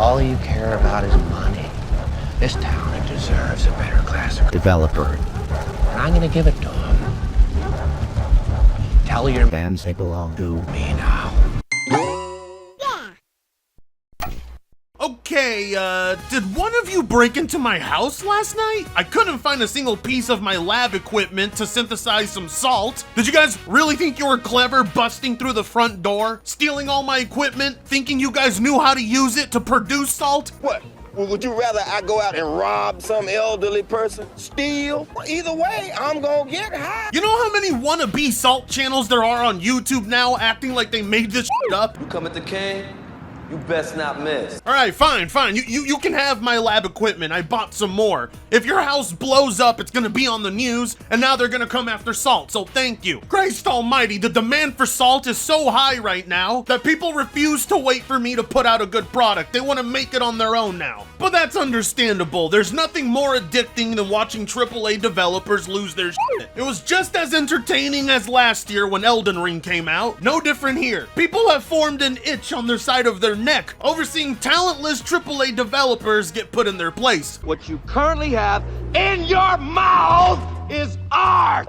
All you care about is money. This town, it deserves a better class of developer. And I'm gonna give it to them. Tell your fans they belong to me now. Okay, did one of you break into my house last night? I couldn't find a single piece of my lab equipment to synthesize some salt. Did you guys really think you were clever busting through the front door, stealing all my equipment, thinking you guys knew how to use it to produce salt? What? Well, would you rather I go out and rob some elderly person? Steal? Well, either way, I'm gonna get high. You know how many wannabe salt channels there are on YouTube now acting like they made this shit up? You come at the king, you best not miss. All right, fine. You can have my lab equipment. I bought some more. If your house blows up, it's gonna be on the news, and now they're gonna come after salt, so thank you. Christ almighty, the demand for salt is so high right now that people refuse to wait for me to put out a good product. They wanna make it on their own now. But that's understandable. There's nothing more addicting than watching AAA developers lose their shit. It was just as entertaining as last year when Elden Ring came out. No different here. People have formed an itch on their side of their neck, overseeing talentless AAA developers get put in their place. What you currently have in your mouth is art.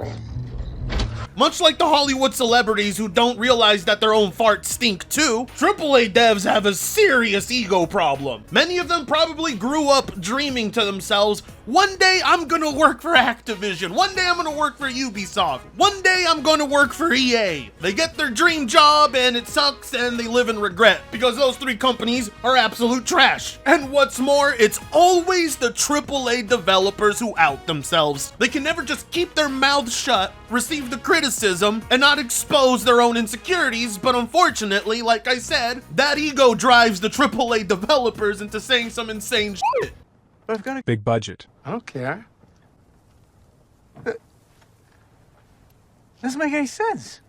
Much like the Hollywood celebrities who don't realize that their own farts stink too, AAA devs have a serious ego problem. Many of them probably grew up dreaming to themselves, one day I'm gonna work for Activision, one day I'm gonna work for Ubisoft, one day I'm gonna work for EA. They get their dream job and it sucks and they live in regret because those three companies are absolute trash. And what's more, it's always the AAA developers who out themselves. They can never just keep their mouths shut, receive the criticism, and not expose their own insecurities, but unfortunately, like I said, that ego drives the AAA developers into saying some insane shit. I've got a big budget. I don't care. Doesn't make any sense.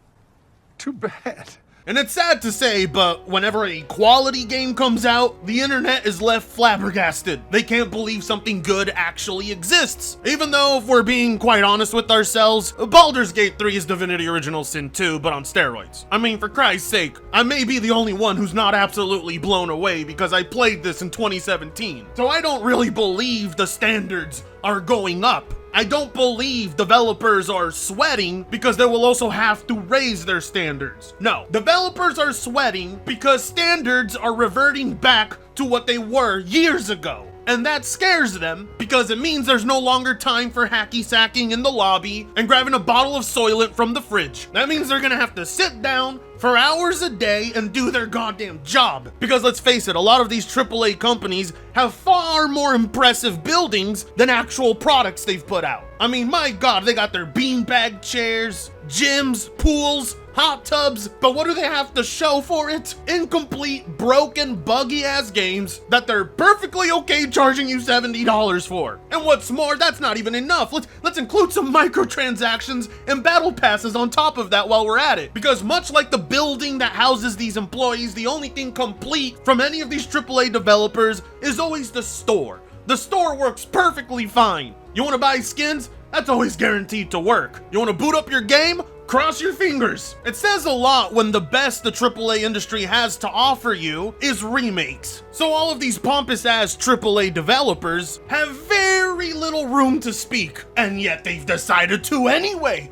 Too bad. And it's sad to say, but whenever a quality game comes out, the internet is left flabbergasted. They can't believe something good actually exists. Even though, if we're being quite honest with ourselves, Baldur's Gate 3 is Divinity Original Sin 2, but on steroids. I mean, for Christ's sake, I may be the only one who's not absolutely blown away because I played this in 2017. So I don't really believe the standards are going up. I don't believe developers are sweating because they will also have to raise their standards. No, developers are sweating because standards are reverting back to what they were years ago. And that scares them because it means there's no longer time for hacky sacking in the lobby and grabbing a bottle of Soylent from the fridge. That means they're gonna have to sit down for hours a day and do their goddamn job. Because let's face it, a lot of these AAA companies have far more impressive buildings than actual products they've put out. I mean, my God, they got their beanbag chairs, gyms, pools, hot tubs, but what do they have to show for it? Incomplete, broken, buggy-ass games that they're perfectly okay charging you $70 for. And what's more, that's not even enough. Let's include some microtransactions and battle passes on top of that while we're at it. Because much like the building that houses these employees, the only thing complete from any of these AAA developers is always the store. The store works perfectly fine. You wanna buy skins? That's always guaranteed to work. You wanna boot up your game? Cross your fingers. It says a lot when the best the AAA industry has to offer you is remakes. So all of these pompous ass AAA developers have very little room to speak, and yet they've decided to anyway.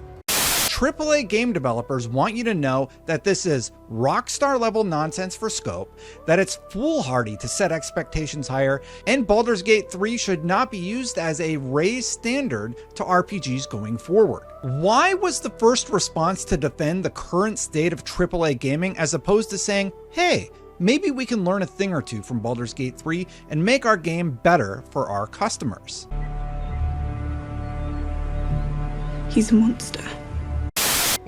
AAA game developers want you to know that this is rockstar level nonsense for scope, that it's foolhardy to set expectations higher, and Baldur's Gate 3 should not be used as a raised standard to RPGs going forward. Why was the first response to defend the current state of AAA gaming as opposed to saying, hey, maybe we can learn a thing or two from Baldur's Gate 3 and make our game better for our customers? He's a monster.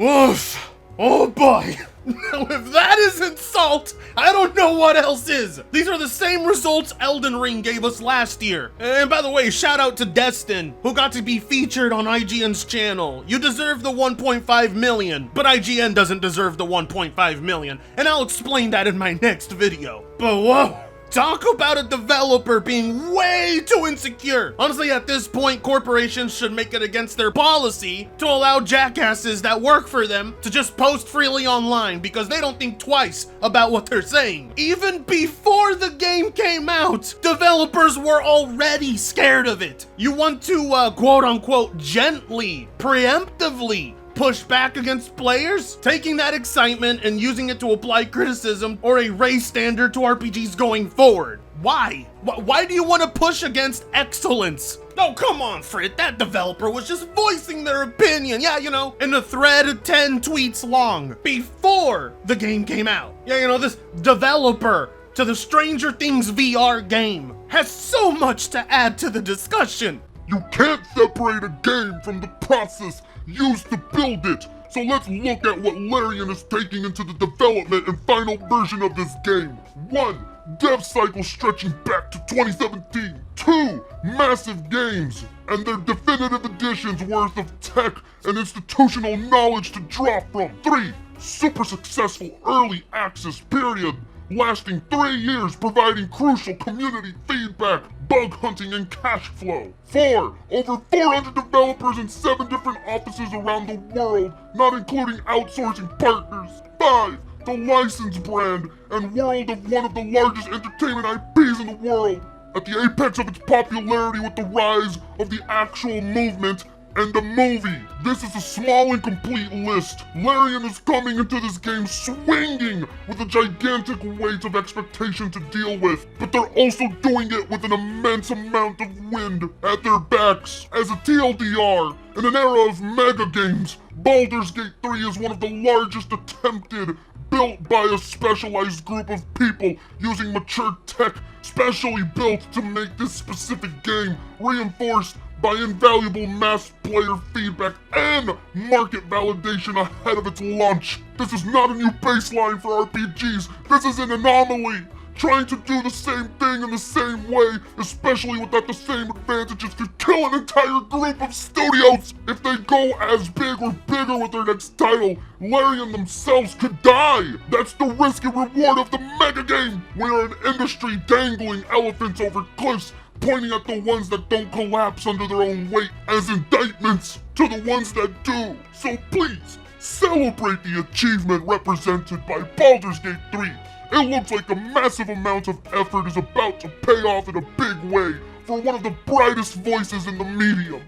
Oof. Oh boy. Now if that isn't salt, I don't know what else is. These are the same results Elden Ring gave us last year. And by the way, shout out to Destin, who got to be featured on IGN's channel. You deserve the 1.5 million, but IGN doesn't deserve the 1.5 million. And I'll explain that in my next video. But whoa. Talk about a developer being way too insecure. Honestly, at this point, corporations should make it against their policy to allow jackasses that work for them to just post freely online because they don't think twice about what they're saying. Even before the game came out, developers were already scared of it. You want to, quote unquote, gently, preemptively push back against players, taking that excitement and using it to apply criticism or a race standard to RPGs going forward. Why? Why do you want to push against excellence? Oh, come on, Frit, that developer was just voicing their opinion. Yeah, you know, in a thread 10 tweets long before the game came out. Yeah, you know, this developer to the Stranger Things VR game has so much to add to the discussion. You can't separate a game from the process used to build it. So let's look at what Larian is taking into the development and final version of this game. 1. Dev cycle stretching back to 2017. 2. Massive games and their definitive editions worth of tech and institutional knowledge to draw from. 3. Super successful early access period lasting 3 years, providing crucial community feedback, bug hunting, and cash flow. 4. Over 400 developers in 7 different offices around the world, not including outsourcing partners. 5. The licensed brand and world of one of the largest entertainment IPs in the world, at the apex of its popularity with the rise of the actual movement and the movie. This is a small and complete list. Larian is coming into this game swinging with a gigantic weight of expectation to deal with, but they're also doing it with an immense amount of wind at their backs. As a TLDR, in an era of mega games, Baldur's Gate 3 is one of the largest attempted, built by a specialized group of people using mature tech specially built to make this specific game, reinforced by invaluable mass player feedback and market validation ahead of its launch. This is not a new baseline for RPGs. This is an anomaly. Trying to do the same thing in the same way, especially without the same advantages, could kill an entire group of studios. If they go as big or bigger with their next title, Larian themselves could die. That's the risk and reward of the mega game. We are an industry dangling elephants over cliffs, pointing at the ones that don't collapse under their own weight as indictments to the ones that do. So please, celebrate the achievement represented by Baldur's Gate 3. It looks like a massive amount of effort is about to pay off in a big way for one of the brightest voices in the medium.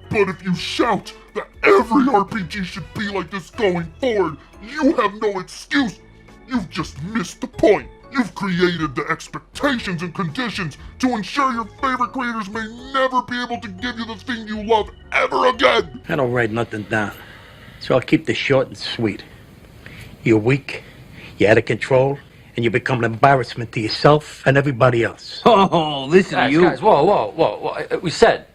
But if you shout that every RPG should be like this going forward, you have no excuse. You've just missed the point. You've created the expectations and conditions to ensure your favorite creators may never be able to give you the thing you love ever again. I don't write nothing down, so I'll keep this short and sweet. You're weak, you're out of control, and you become an embarrassment to yourself and everybody else. Oh, listen to you. Guys, whoa. We said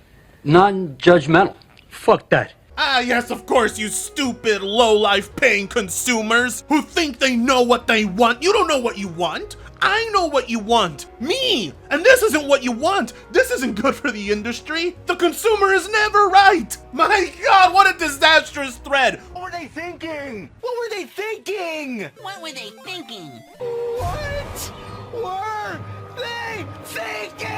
non-judgmental. Fuck that. Ah, yes, of course, you stupid, low-life paying consumers who think they know what they want. You don't know what you want. I know what you want. Me. And this isn't what you want. This isn't good for the industry. The consumer is never right. My God, what a disastrous thread. What were they thinking? What were they thinking? What were they thinking? What were they thinking?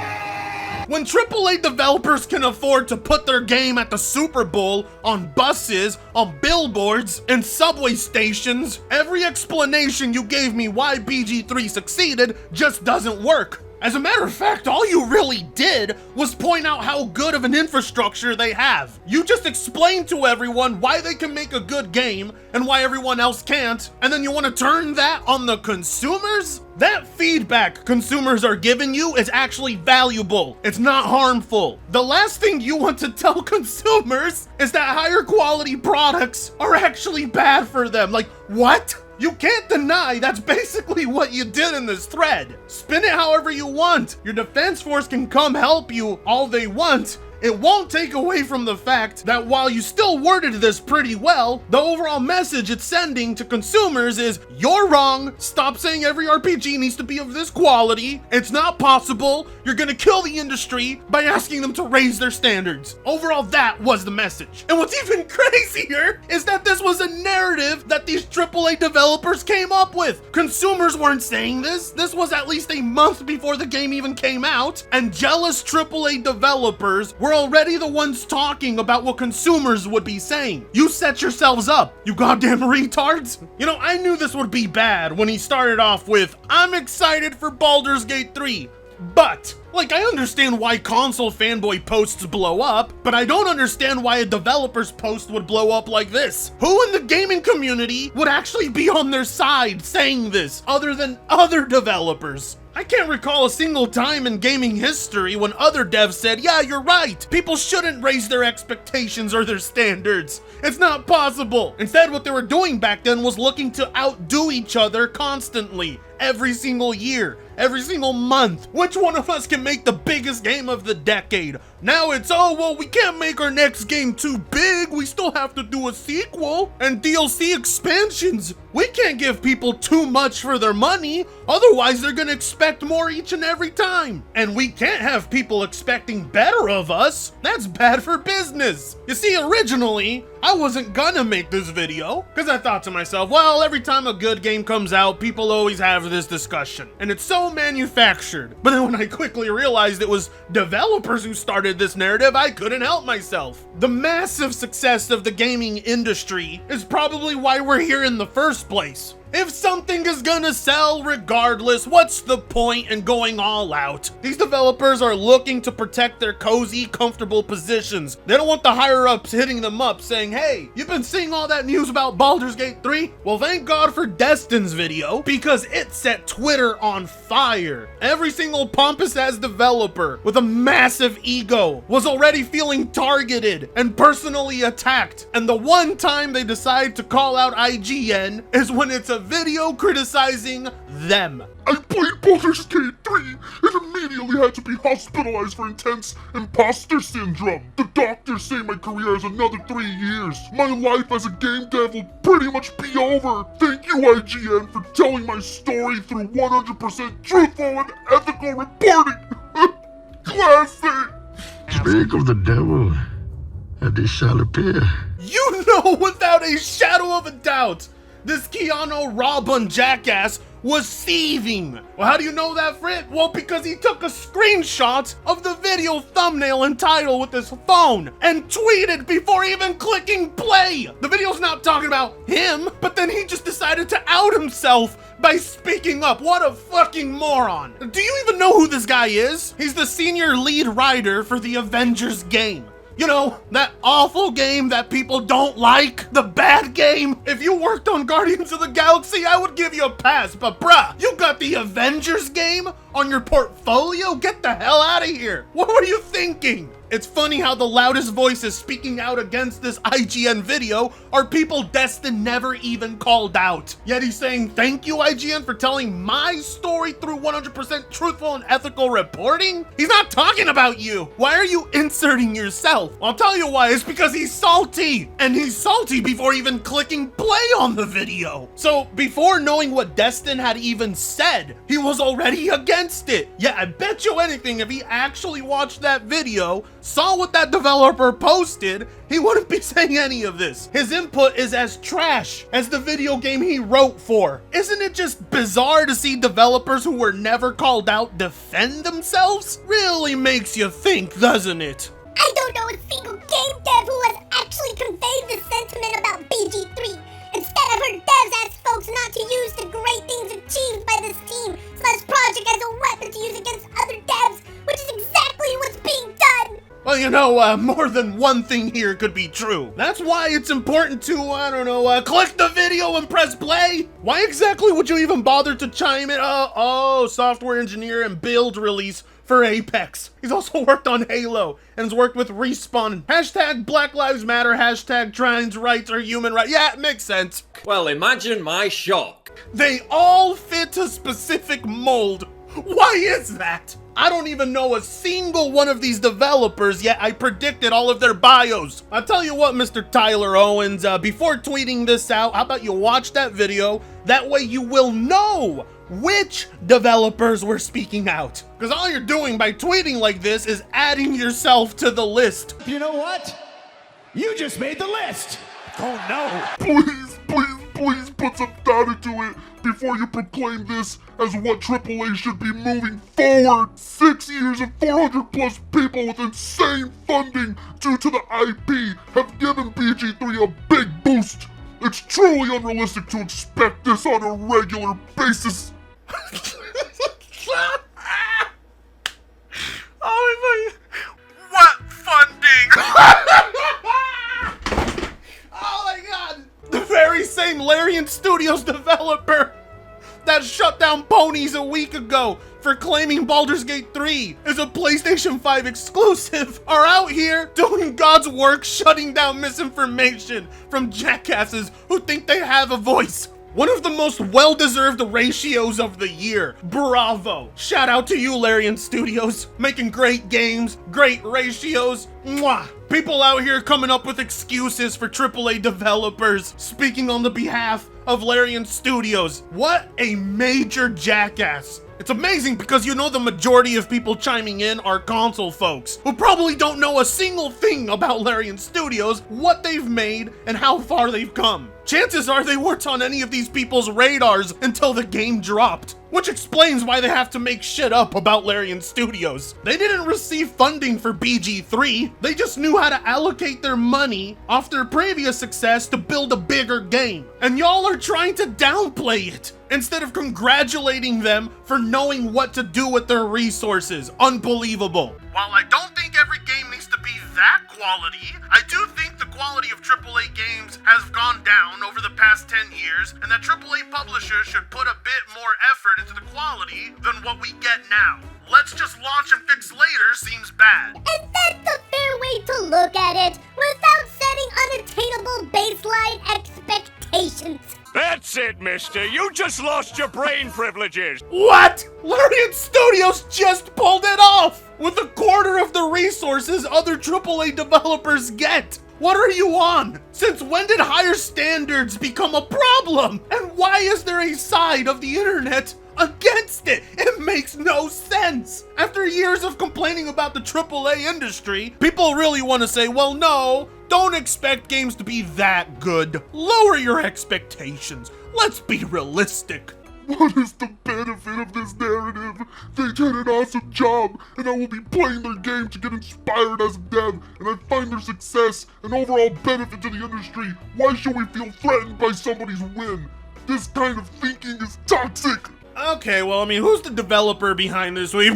When AAA developers can afford to put their game at the Super Bowl, on buses, on billboards, and subway stations, every explanation you gave me why BG3 succeeded just doesn't work. As a matter of fact, all you really did was point out how good of an infrastructure they have. You just explained to everyone why they can make a good game and why everyone else can't, and then you want to turn that on the consumers? That feedback consumers are giving you is actually valuable. It's not harmful. The last thing you want to tell consumers is that higher quality products are actually bad for them. Like, what? You can't deny that's basically what you did in this thread. Spin it however you want. Your defense force can come help you all they want. it won't take away from the fact that while you still worded this pretty well, the overall message it's sending to consumers is, you're wrong, stop saying every RPG needs to be of this quality, it's not possible, you're gonna kill the industry by asking them to raise their standards. Overall, that was the message. And what's even crazier is that this was a narrative that these AAA developers came up with. Consumers weren't saying this. This was at least a month before the game even came out, and jealous AAA developers were already the ones talking about what consumers would be saying. You set yourselves up, you goddamn retards. You know, I knew this would be bad when he started off with, I'm excited for Baldur's Gate 3. But, like, I understand why console fanboy posts blow up, but I don't understand why a developer's post would blow up like this. Who in the gaming community would actually be on their side saying this, other than other developers? I can't recall a single time in gaming history when other devs said, yeah, you're right, people shouldn't raise their expectations or their standards. It's not possible. Instead, what they were doing back then was looking to outdo each other constantly, every single year, every single month. Which one of us can make the biggest game of the decade? Now it's, oh, well, we can't make our next game too big, we still have to do a sequel and DLC expansions. We can't give people too much for their money, otherwise they're gonna expect more each and every time. And we can't have people expecting better of us. That's bad for business. You see, originally, I wasn't gonna make this video, because I thought to myself, well, every time a good game comes out, people always have this discussion, and it's so manufactured. But then when I quickly realized it was developers who started this narrative, I couldn't help myself. The massive success of the gaming industry is probably why we're here in the first place. If something is gonna sell regardless, what's the point in going all out? These developers are looking to protect their cozy, comfortable positions. They don't want the higher-ups hitting them up saying, hey, you've been seeing all that news about Baldur's Gate 3? Well, thank God for Destin's video, because it set Twitter on fire. Every single pompous-ass developer with a massive ego was already feeling targeted and personally attacked. And the one time they decide to call out IGN is when it's a video criticizing them. I played Baldur's Gate 3 and immediately had to be hospitalized for intense imposter syndrome. The doctors say my career has another 3 years. My life as a game dev will pretty much be over. Thank you, IGN, for telling my story through 100% truthful and ethical reporting. Classic! Speak of the devil, and it shall appear. You know without a shadow of a doubt, this Keanu Robin jackass was seething. Well, how do you know that, Frit? Well, because he took a screenshot of the video thumbnail and title with his phone and tweeted before even clicking play. The video's not talking about him, but then he just decided to out himself by speaking up. What a fucking moron. Do you even know who this guy is? He's the senior lead writer for the Avengers game. You know, that awful game that people don't like, the bad game. If you worked on Guardians of the Galaxy, I would give you a pass, but bruh, you got the Avengers game on your portfolio? Get the hell out of here. What were you thinking? It's funny how the loudest voices speaking out against this IGN video are people Destin never even called out. Yet he's saying, thank you, IGN, for telling my story through 100% truthful and ethical reporting? He's not talking about you. Why are you inserting yourself? I'll tell you why. It's because he's salty. And he's salty before even clicking play on the video. So before knowing what Destin had even said, he was already against it. Yeah, I bet you anything if he actually watched that video, saw what that developer posted, he wouldn't be saying any of this. His input is as trash as the video game he wrote for. Isn't it just bizarre to see developers who were never called out defend themselves? Really makes you think, doesn't it? I don't know a single game dev who has actually conveyed the sentiment about BG3. Instead, I've heard devs ask folks not to use the great things achieved by this team / project as a weapon to use against other devs, which is exactly what's being done. Well, you know, more than one thing here could be true. That's why it's important to, click the video and press play. Why exactly would you even bother to chime in? Oh, software engineer and build release for Apex. He's also worked on Halo and has worked with Respawn. Hashtag Black Lives Matter, hashtag trans rights or human rights. Yeah, it makes sense. Well, imagine my shock. They all fit a specific mold. Why is that? I don't even know a single one of these developers, yet I predicted all of their bios. I'll tell you what, Mr. Tyler Owens, before tweeting this out, how about you watch that video? That way you will know which developers were speaking out. Because all you're doing by tweeting like this is adding yourself to the list. You know what? You just made the list. Oh no. Please put some thought into it before you proclaim this as what AAA should be moving forward. 6 years and 400 plus people with insane funding due to the IP have given BG3 a big boost. It's truly unrealistic to expect this on a regular basis. Oh my, what funding? Oh my god! The very same Larian Studios developer that shut down Ponies a week ago for claiming Baldur's Gate 3 is a PlayStation 5 exclusive are out here doing God's work shutting down misinformation from jackasses who think they have a voice. One of the most well-deserved ratios of the year. Bravo. Shout out to you, Larian Studios. Making great games, great ratios. Mwah. People out here coming up with excuses for AAA developers, speaking on the behalf of Larian Studios. What a major jackass. It's amazing because you know the majority of people chiming in are console folks who probably don't know a single thing about Larian Studios, what they've made, and how far they've come. Chances are they weren't on any of these people's radars until the game dropped, which explains why they have to make shit up about Larian Studios. They didn't receive funding for BG3, they just knew how to allocate their money off their previous success to build a bigger game. And y'all are trying to downplay it instead of congratulating them for knowing what to do with their resources. Unbelievable. While I don't think every game needs to be that quality, I do think the quality of AAA games has gone down over the past 10 years, and that AAA publishers should put a bit more effort into the quality than what we get now. Let's just launch and fix later seems bad. And that's a fair way to look at it, without setting unattainable baseline expectations. That's it, mister. You just lost your brain privileges. What? Larian Studios just pulled it off with a quarter of the resources other AAA developers get. What are you on? Since when did higher standards become a problem? And why is there a side of the internet against it? It makes no sense. After years of complaining about the AAA industry, people really want to say, well, no, don't expect games to be that good. Lower your expectations. Let's be realistic. What is the benefit of this narrative? They did an awesome job, and I will be playing their game to get inspired as a dev, and I find their success an overall benefit to the industry. Why should we feel threatened by somebody's win? This kind of thinking is toxic. Okay, well, I mean, who's the developer behind this? CD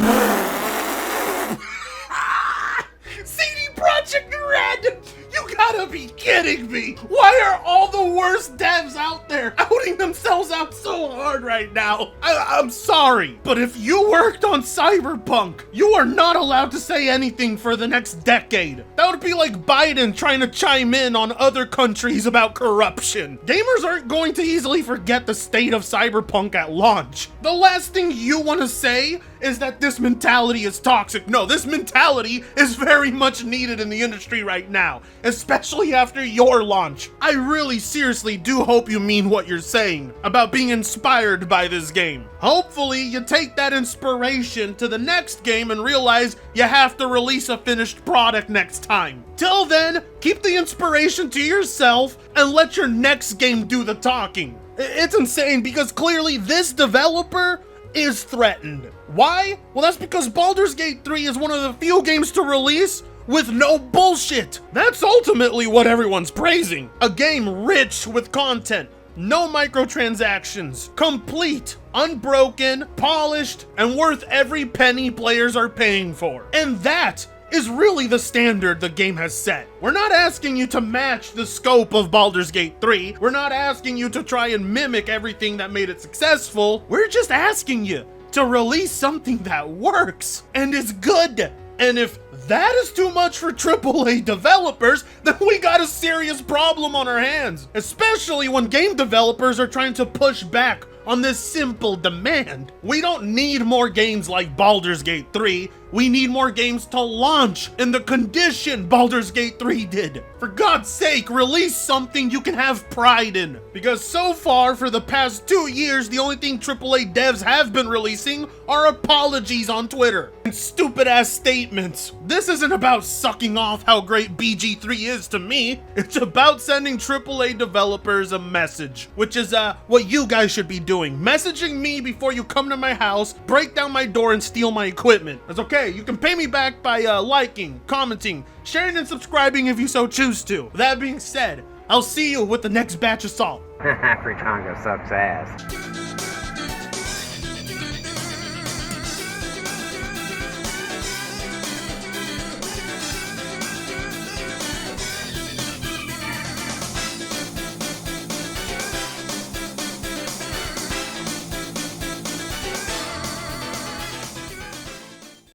Projekt Red! You gotta be kidding me! Why are all the worst devs out there outing themselves out so hard right now? I'm sorry, but if you worked on Cyberpunk, you are not allowed to say anything for the next decade. That would be like Biden trying to chime in on other countries about corruption. Gamers aren't going to easily forget the state of Cyberpunk at launch. The last thing you want to say is that this mentality is toxic. No, this mentality is very much needed in the industry right now, especially after your launch. I really seriously do hope you mean what you're saying about being inspired by this game. Hopefully you take that inspiration to the next game and realize you have to release a finished product next time. Till then, keep the inspiration to yourself and let your next game do the talking. It's insane because clearly this developer is threatened. Why? Well, that's because Baldur's Gate 3 is one of the few games to release with no bullshit. That's ultimately what everyone's praising. A game rich with content, no microtransactions, complete, unbroken, polished, and worth every penny players are paying for. And that is really the standard the game has set. We're not asking you to match the scope of Baldur's Gate 3. We're not asking you to try and mimic everything that made it successful. We're just asking you to release something that works and is good. And if that is too much for AAA developers, then we got a serious problem on our hands, especially when game developers are trying to push back on this simple demand. We don't need more games like Baldur's Gate 3. We need more games to launch in the condition Baldur's Gate 3 did. For God's sake, release something you can have pride in. Because so far, for the past 2 years, the only thing AAA devs have been releasing are apologies on Twitter and stupid ass statements. This isn't about sucking off how great BG3 is to me. It's about sending AAA developers a message, which is what you guys should be doing. Messaging me before you come to my house, break down my door, and steal my equipment. That's okay. You can pay me back by liking, commenting, sharing, and subscribing if you so choose to. That being said, I'll see you with the next batch of salt. Fritongo sucks ass.